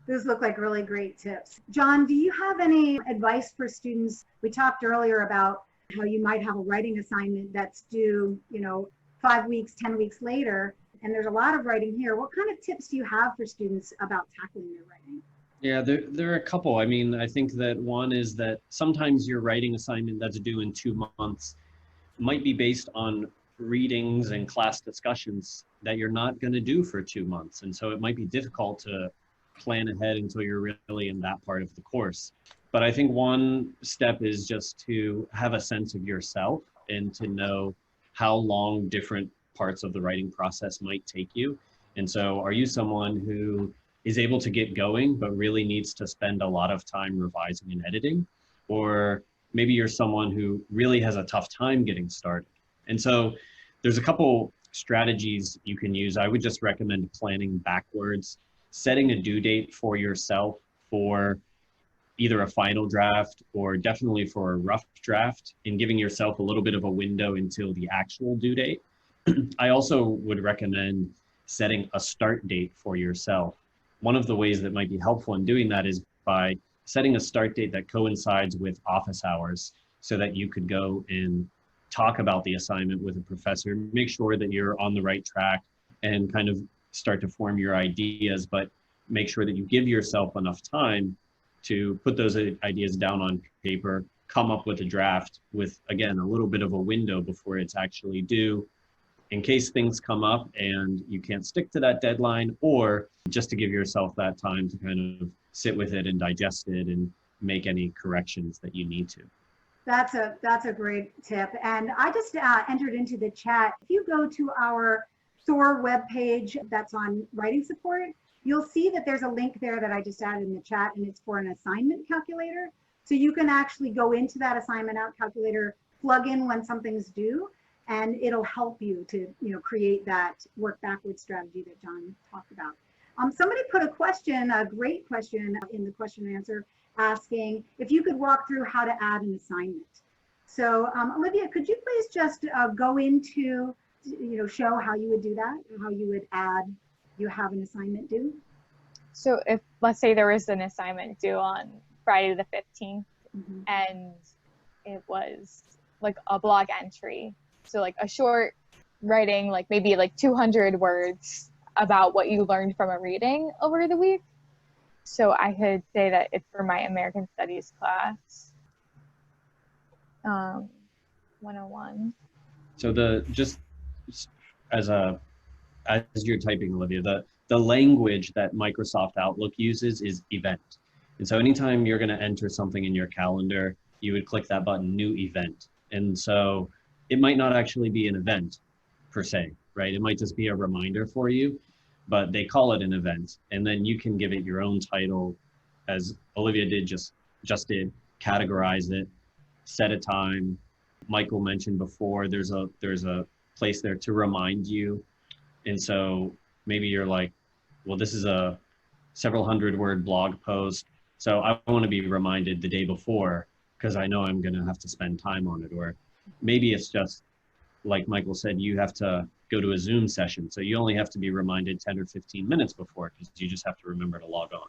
Those look like really great tips. John, do you have any advice for students? We talked earlier about how you might have a writing assignment that's due, 5 weeks, 10 weeks later, and there's a lot of writing here. What kind of tips do you have for students about tackling their writing? Yeah, there are a couple. I mean, I think that one is that sometimes your writing assignment that's due in 2 months might be based on readings and class discussions that you're not going to do for 2 months. And so it might be difficult to plan ahead until you're really in that part of the course. But I think one step is just to have a sense of yourself and to know how long different parts of the writing process might take you. And so are you someone who is able to get going, but really needs to spend a lot of time revising and editing? Or maybe you're someone who really has a tough time getting started. And so there's a couple strategies you can use. I would just recommend planning backwards, setting a due date for yourself for either a final draft or definitely for a rough draft, and giving yourself a little bit of a window until the actual due date. I also would recommend setting a start date for yourself. One of the ways that might be helpful in doing that is by setting a start date that coincides with office hours, so that you could go and talk about the assignment with a professor, make sure that you're on the right track and kind of start to form your ideas, but make sure that you give yourself enough time to put those ideas down on paper, come up with a draft with, again, a little bit of a window before it's actually due, in case things come up and you can't stick to that deadline, or just to give yourself that time to kind of sit with it and digest it and make any corrections that you need to. That's a great tip. And I just entered into the chat. If you go to our SOAR webpage that's on writing support, you'll see that there's a link there that I just added in the chat, and it's for an assignment calculator. So you can actually go into that assignment out calculator, plug in when something's due, and it'll help you to create that work backwards strategy that John talked about. Somebody put a question, a great question in the question and answer, asking if you could walk through how to add an assignment. So Olivia, could you please just go into, show how you would do that, how you would add, you have an assignment due? So if, let's say there was an assignment due on Friday the 15th, and it was like a blog entry. So like a short writing, like maybe like 200 words about what you learned from a reading over the week. So I could say that it's for my American Studies class, 101. So just as you're typing, Olivia, the language that Microsoft Outlook uses is event. And so anytime you're going to enter something in your calendar, you would click that button, new event. And so it might not actually be an event per se, right? It might just be a reminder for you, but they call it an event. And then you can give it your own title, as Olivia just did, categorize it, set a time. Michael mentioned before, there's a place there to remind you. And so maybe you're like, well, this is a several hundred word blog post, so I want to be reminded the day before because I know I'm going to have to spend time on it. Or maybe it's just like Michael said, you have to go to a Zoom session, so you only have to be reminded 10 or 15 minutes before, because you just have to remember to log on.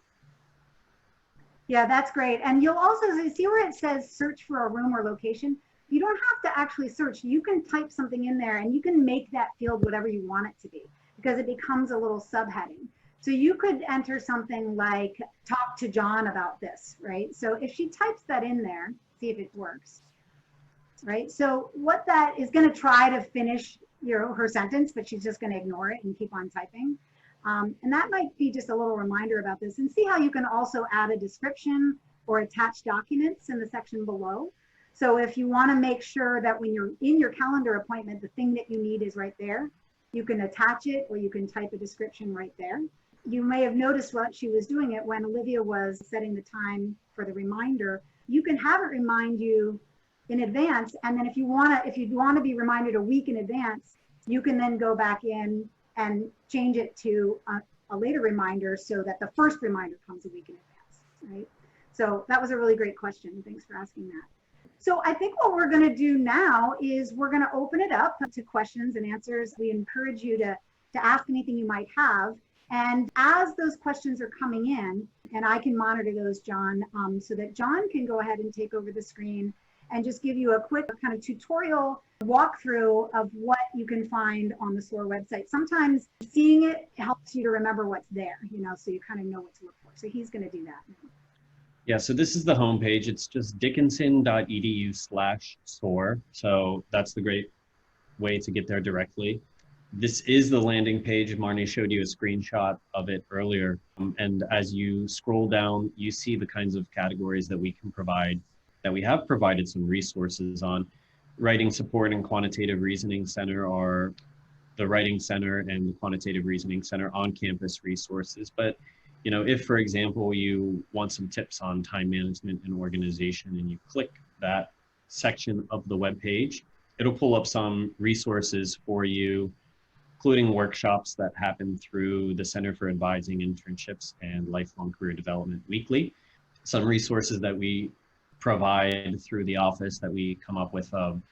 Yeah, that's great. And you'll also see where it says search for a room or location. You don't have to actually search. You can type something in there and you can make that field whatever you want it to be, because it becomes a little subheading. So you could enter something like talk to John about this, right? So if she types that in there, see if it works, right? So what that is going to try to finish her sentence, but she's just going to ignore it and keep on typing. And that might be just a little reminder about this. And see how you can also add a description or attach documents in the section below. So if you want to make sure that when you're in your calendar appointment, the thing that you need is right there, you can attach it, or you can type a description right there. You may have noticed what she was doing it when Olivia was setting the time for the reminder. You can have it remind you in advance, and then if you want to be reminded a week in advance, you can then go back in and change it to a later reminder so that the first reminder comes a week in advance, right? So that was a really great question. Thanks for asking that. So I think what we're going to do now is we're going to open it up to questions and answers. We encourage you to ask anything you might have. And as those questions are coming in, and I can monitor those, John, so that John can go ahead and take over the screen and just give you a quick kind of tutorial walkthrough of what you can find on the SOAR website. Sometimes seeing it helps you to remember what's there, so you kind of know what to look for. So he's going to do that now. Yeah, so this is the homepage. It's just dickinson.edu/SOAR. So that's the great way to get there directly. This is the landing page. Marni showed you a screenshot of it earlier. And as you scroll down, you see the kinds of categories that we can provide, that we have provided some resources on. Writing Support and Quantitative Reasoning Center are the Writing Center and the Quantitative Reasoning Center on-campus resources. But if, for example, you want some tips on time management and organization, and you click that section of the web page, it'll pull up some resources for you, including workshops that happen through the Center for Advising Internships and Lifelong Career Development Weekly. Some resources that we provide through the office that we come up with of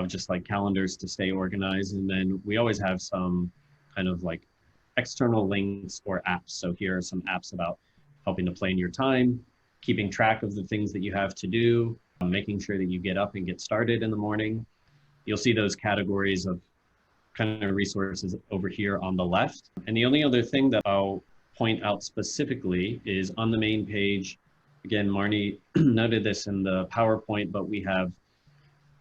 just like calendars to stay organized. And then we always have some kind of like external links or apps. So here are some apps about helping to plan your time, keeping track of the things that you have to do, making sure that you get up and get started in the morning. You'll see those categories of kind of resources over here on the left. And the only other thing that I'll point out specifically is on the main page. Again, Marni noted this in the PowerPoint, but we have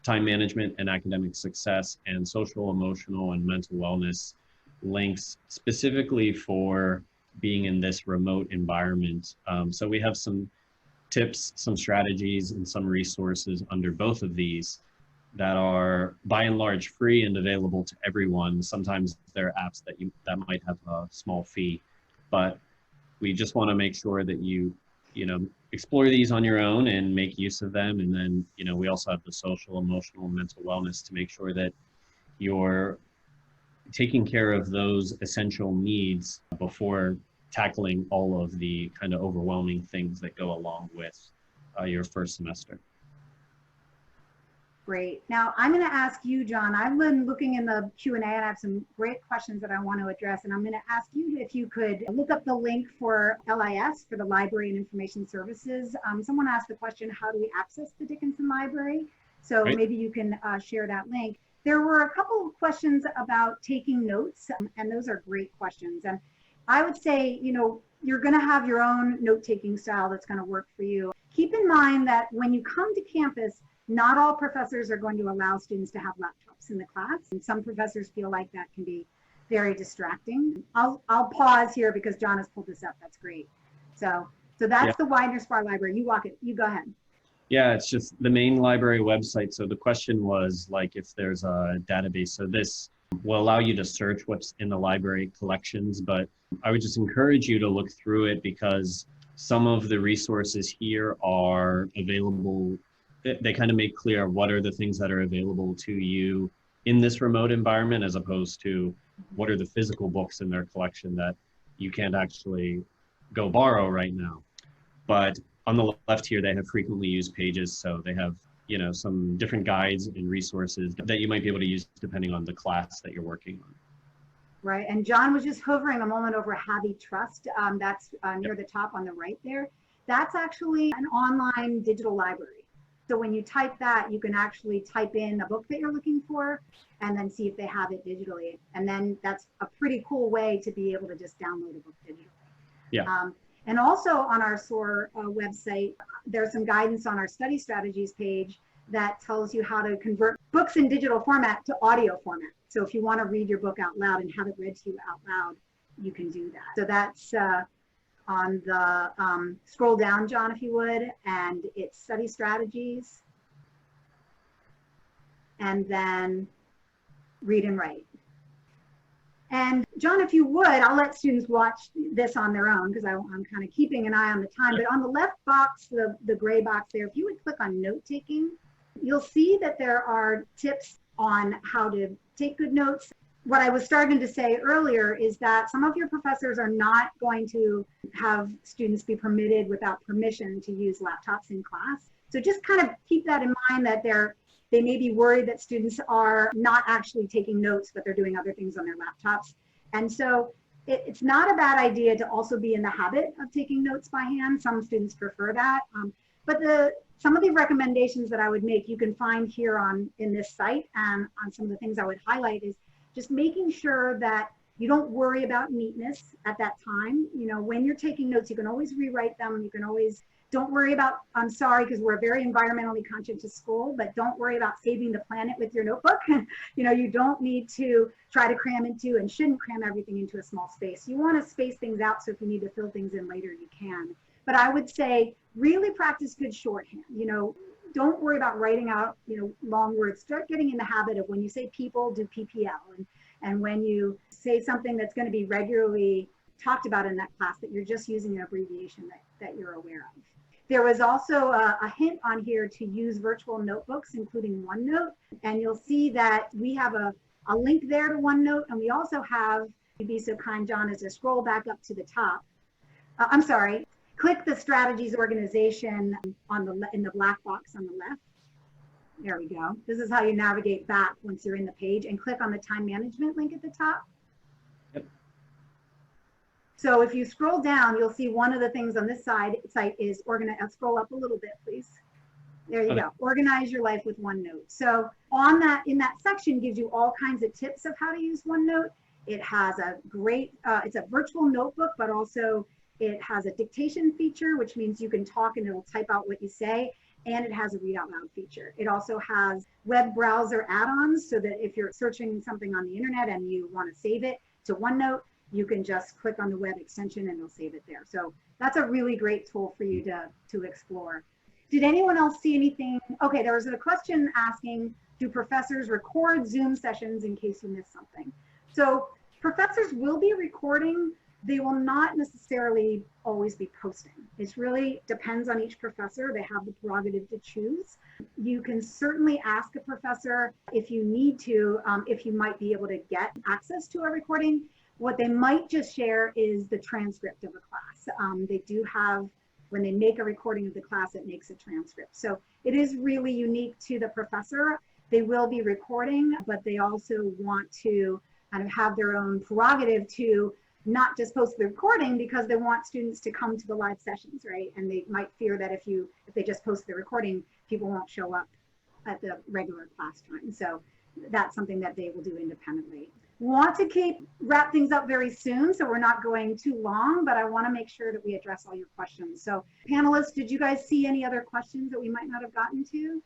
time management and academic success and social, emotional, and mental wellness links specifically for being in this remote environment. So we have some tips, some strategies, and some resources under both of these that are by and large free and available to everyone. Sometimes there are apps that might have a small fee, but we just want to make sure that you explore these on your own and make use of them. And then, we also have the social, emotional, and mental wellness to make sure that you're taking care of those essential needs before tackling all of the kind of overwhelming things that go along with your first semester. Great. Now I'm going to ask you, John. I've been looking in the Q&A and I have some great questions that I want to address. And I'm going to ask you if you could look up the link for LIS, for the Library and Information Services. Someone asked the question, how do we access the Dickinson Library? So Right. Maybe you can share that link. There were a couple of questions about taking notes, and those are great questions. And I would say, you're going to have your own note-taking style that's going to work for you. Keep in mind that when you come to campus, not all professors are going to allow students to have laptops in the class. And some professors feel like that can be very distracting. I'll pause here because John has pulled this up. That's great. So that's the Widener SPAR Library. You walk it. You go ahead. Yeah, it's just the main library website. So the question was like if there's a database. So this will allow you to search what's in the library collections, but I would just encourage you to look through it because some of the resources here are available. They kind of make clear what are the things that are available to you in this remote environment as opposed to what are the physical books in their collection that you can't actually go borrow right now. But on the left here, they have frequently used pages. So they have, some different guides and resources that you might be able to use depending on the class that you're working on. Right. And John was just hovering a moment over HabiTrust. That's near the top on the right there. That's actually an online digital library. So when you type that, you can actually type in a book that you're looking for and then see if they have it digitally. And then that's a pretty cool way to be able to just download a book digitally. Yeah. And also on our SOAR website, there's some guidance on our study strategies page that tells you how to convert books in digital format to audio format. So if you want to read your book out loud and have it read to you out loud, you can do that. So that's on the, scroll down, John, if you would, and it's study strategies. And then read and write. And John, if you would, I'll let students watch this on their own because I'm kind of keeping an eye on the time. But on the left box, the gray box there, if you would click on note taking, you'll see that there are tips on how to take good notes. What I was starting to say earlier is that some of your professors are not going to have students be permitted without permission to use laptops in class. So just kind of keep that in mind that they may be worried that students are not actually taking notes, but they're doing other things on their laptops. And so it's not a bad idea to also be in the habit of taking notes by hand. Some students prefer that. But some of the recommendations that I would make, you can find here in this site, and on some of the things I would highlight is just making sure that you don't worry about neatness at that time. You know, when you're taking notes, you can always rewrite them. You can always, don't worry about, I'm sorry, because we're a very environmentally conscientious school, but don't worry about saving the planet with your notebook. You know, you don't need to try to cram into and shouldn't cram everything into a small space. You want to space things out so if you need to fill things in later, you can. But I would say really practice good shorthand. You know, don't worry about writing out, you know, long words. Start getting in the habit of when you say people, do PPL. And when you say something that's going to be regularly talked about in that class, that you're just using an abbreviation that you're aware of. There was also a hint on here to use virtual notebooks, including OneNote. And you'll see that we have a link there to OneNote. And we also have, you'd be so kind, John, as to scroll back up to the top. I'm sorry, click the strategies organization in the black box on the left. There we go. This is how you navigate back once you're in the page, and click on the time management link at the top. Yep. So if you scroll down, you'll see one of the things on this site is organize. Scroll up a little bit, please. There you go. Organize your life with OneNote. So on that, in that section, gives you all kinds of tips of how to use OneNote. It has a great, it's a virtual notebook, but also it has a dictation feature, which means you can talk and it'll type out what you say. And it has a read out loud feature. It also has web browser add-ons, so that if you're searching something on the internet and you want to save it to OneNote, you can just click on the web extension and it'll save it there. So that's a really great tool for you to explore. Did anyone else see anything? Okay, there was a question asking, do professors record Zoom sessions in case you miss something? So professors will be recording. They will not necessarily always be posting. It really depends on each professor. They have the prerogative to choose. You can certainly ask a professor if you need to, if you might be able to get access to a recording. What they might just share is the transcript of a class. They do have, when they make a recording of the class, it makes a transcript. So it is really unique to the professor. They will be recording, but they also want to kind of have their own prerogative to not just post the recording, because they want students to come to the live sessions, right? And they might fear that if they just post the recording, people won't show up at the regular class time. So that's something that they will do independently. Want to wrap things up very soon, so we're not going too long, but I want to make sure that we address all your questions. So panelists, did you guys see any other questions that we might not have gotten to?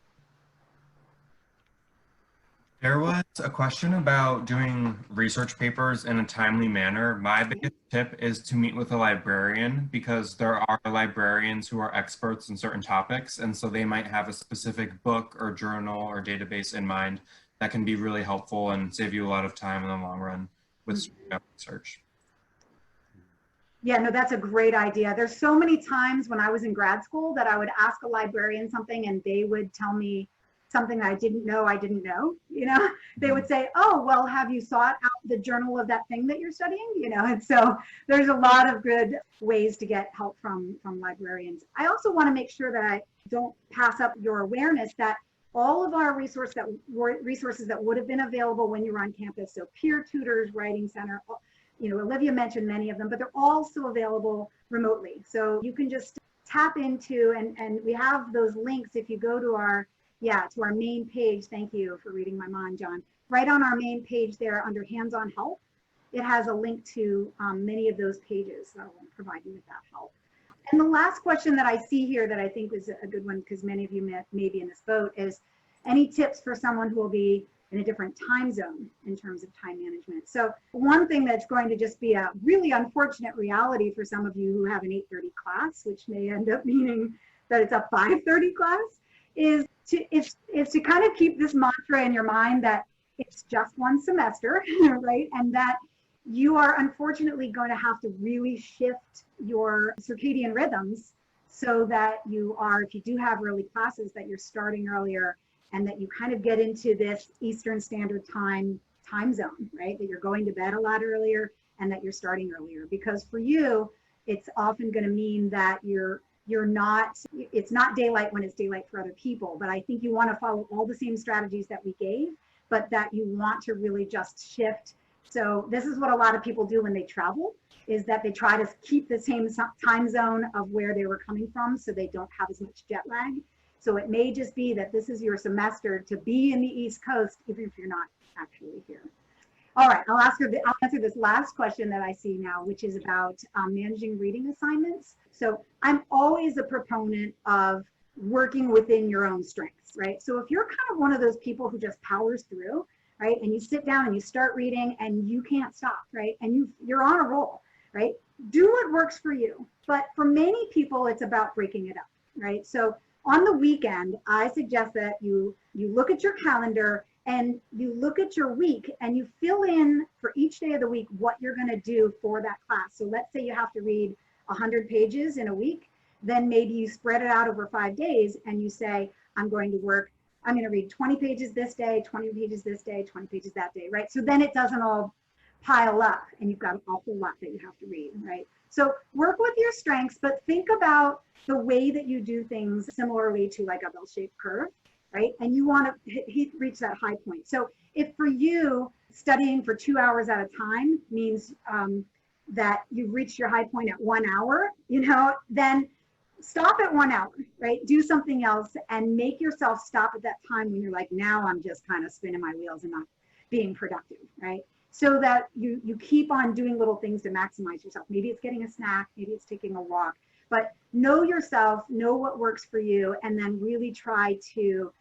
There was a question about doing research papers in a timely manner. My biggest tip is to meet with a librarian, because there are librarians who are experts in certain topics, and so they might have a specific book or journal or database in mind that can be really helpful and save you a lot of time in the long run with research. Yeah, no, that's a great idea. There's so many times when I was in grad school that I would ask a librarian something and they would tell me something I didn't know, you know, they would say, oh, well, have you sought out the journal of that thing that you're studying? You know, and so there's a lot of good ways to get help from librarians. I also want to make sure that I don't pass up your awareness that all of our resources that would have been available when you were on campus, so peer tutors, writing center, you know, Olivia mentioned many of them, but they're all still available remotely. So you can just tap into, and we have those links if you go to our main page. Thank you for reading my mind, John. Right on our main page there under hands-on help, it has a link to many of those pages that will provide you with that help. And the last question that I see here that I think is a good one, because many of you may be in this boat, is any tips for someone who will be in a different time zone in terms of time management. So one thing that's going to just be a really unfortunate reality for some of you who have an 8:30 class, which may end up meaning that it's a 5:30 class, is to kind of keep this mantra in your mind that it's just one semester, right? And that you are unfortunately going to have to really shift your circadian rhythms so that you are, if you do have early classes, that you're starting earlier and that you kind of get into this Eastern Standard Time zone, right? That you're going to bed a lot earlier and that you're starting earlier. Because for you, it's often going to mean that it's not daylight when it's daylight for other people, but I think you want to follow all the same strategies that we gave, but that you want to really just shift. So this is what a lot of people do when they travel, is that they try to keep the same time zone of where they were coming from so they don't have as much jet lag. So it may just be that this is your semester to be in the East Coast, even if you're not actually here. All right, I'll answer this last question that I see now, which is about managing reading assignments. So I'm always a proponent of working within your own strengths, right? So if you're kind of one of those people who just powers through, right, and you sit down and you start reading and you can't stop, right, and you're on a roll, right, do what works for you. But for many people, it's about breaking it up, right? So on the weekend, I suggest that you look at your calendar and you look at your week and you fill in for each day of the week what you're going to do for that class. So let's say you have to read 100 pages in a week, then maybe you spread it out over 5 days and you say, I'm going to read 20 pages this day, 20 pages this day, 20 pages that day, right? So then it doesn't all pile up and you've got an awful lot that you have to read, right? So work with your strengths, but think about the way that you do things similarly to like a bell-shaped curve, right? And you want to reach that high point. So if for you, studying for 2 hours at a time means that you've reached your high point at 1 hour, then stop at 1 hour, right? Do something else and make yourself stop at that time when you're like, now I'm just kind of spinning my wheels and not being productive, right? So that you keep on doing little things to maximize yourself. Maybe it's getting a snack, maybe it's taking a walk, but know yourself, know what works for you, and then really try to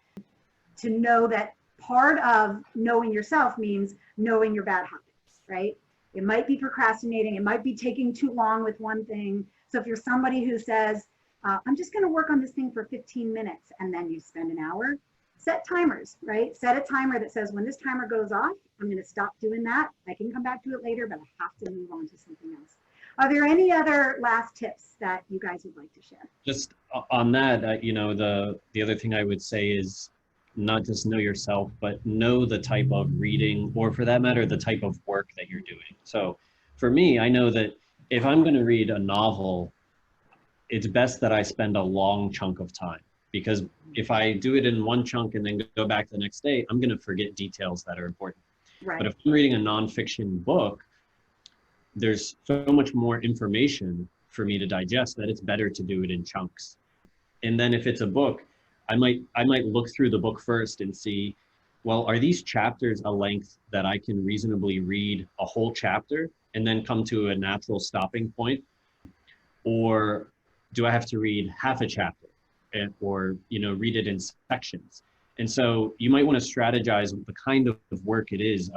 know that part of knowing yourself means knowing your bad habits, right? It might be procrastinating, it might be taking too long with one thing. So if you're somebody who says, I'm just going to work on this thing for 15 minutes, and then you spend an hour, set timers, right? Set a timer that says when this timer goes off, I'm going to stop doing that. I can come back to it later, but I have to move on to something else. Are there any other last tips that you guys would like to share? Just on that, the other thing I would say is not just know yourself, but know the type of reading, or for that matter, the type of work that you're doing. So for me, I know that if I'm going to read a novel, it's best that I spend a long chunk of time, because if I do it in one chunk and then go back the next day, I'm going to forget details that are important. Right. But if I'm reading a nonfiction book, there's so much more information for me to digest that it's better to do it in chunks. And then if it's a book, I might look through the book first and see, well, are these chapters a length that I can reasonably read a whole chapter and then come to a natural stopping point? Or do I have to read half a chapter or read it in sections? And so you might want to strategize the kind of work it is.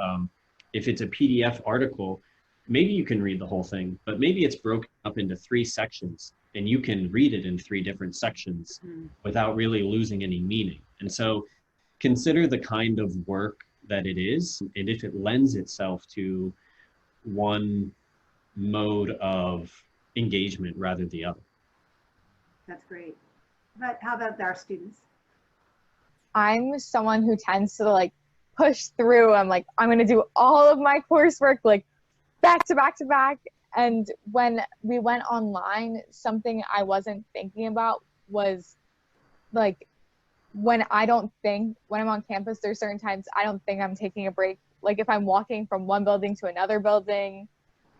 If it's a PDF article, maybe you can read the whole thing, but maybe it's broken up into 3 sections and you can read it in 3 different sections without really losing any meaning. And so consider the kind of work that it is, and if it lends itself to one mode of engagement rather than the other. That's great. But how about our students? I'm someone who tends to like push through. I'm like, I'm going to do all of my coursework like back to back to back. And when we went online, something I wasn't thinking about was like when I'm on campus, there's certain times I don't think I'm taking a break. Like if I'm walking from one building to another building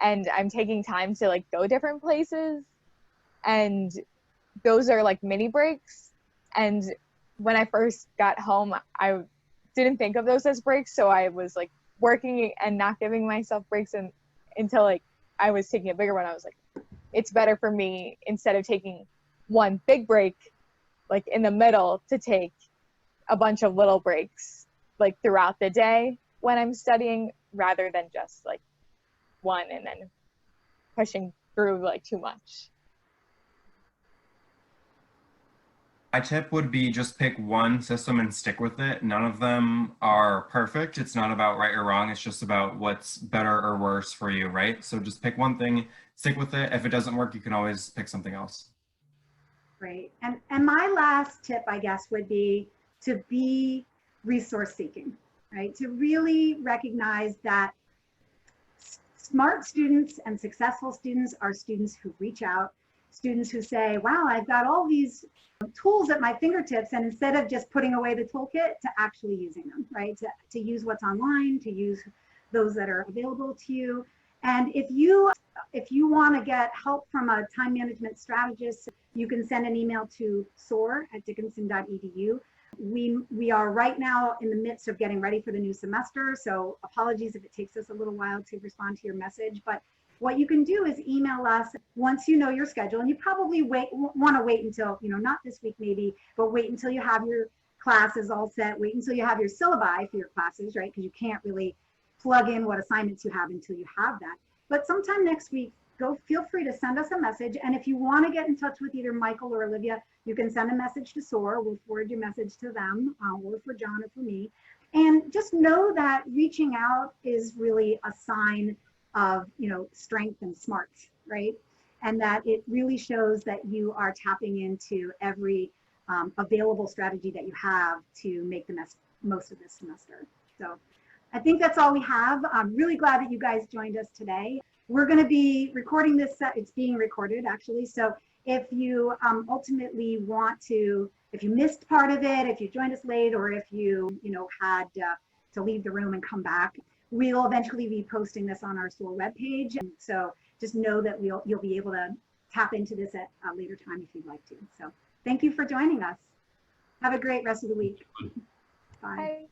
and I'm taking time to like go different places, and those are like mini breaks. And when I first got home, I didn't think of those as breaks. So I was like working and not giving myself breaks until like I was taking a bigger one. I was like, it's better for me, instead of taking one big break like in the middle, to take a bunch of little breaks like throughout the day when I'm studying, rather than just like one and then pushing through like too much. My tip would be just pick one system and stick with it. None of them are perfect. It's not about right or wrong. It's just about what's better or worse for you, right? So just pick one thing, stick with it. If it doesn't work, you can always pick something else. Great. And my last tip, I guess, would be to be resource seeking, right? To really recognize that smart students and successful students are students who reach out, students who say, wow, I've got all these tools at my fingertips, and instead of just putting away the toolkit, to actually using them, right? To use what's online, to use those that are available to you. And if you If you want to get help from a time management strategist, you can send an email to soar@dickinson.edu. We are right now in the midst of getting ready for the new semester, so apologies if it takes us a little while to respond to your message, but what you can do is email us once you know your schedule, and you probably want to wait until, not this week maybe, but wait until you have your classes all set, wait until you have your syllabi for your classes, right? Because you can't really plug in what assignments you have until you have that. But sometime next week, feel free to send us a message. And if you want to get in touch with either Michael or Olivia, you can send a message to SOAR. We'll forward your message to them, or for John or for me. And just know that reaching out is really a sign of, strength and smarts, right? And that it really shows that you are tapping into every available strategy that you have to make the most of this semester. So I think that's all we have. I'm really glad that you guys joined us today. We're going to be recording this. It's being recorded, actually. So if you ultimately want to, if you missed part of it, if you joined us late, or if you, had to leave the room and come back, we'll eventually be posting this on our SOAR webpage. So just know that you'll be able to tap into this at a later time if you'd like to. So thank you for joining us. Have a great rest of the week. Bye. Bye.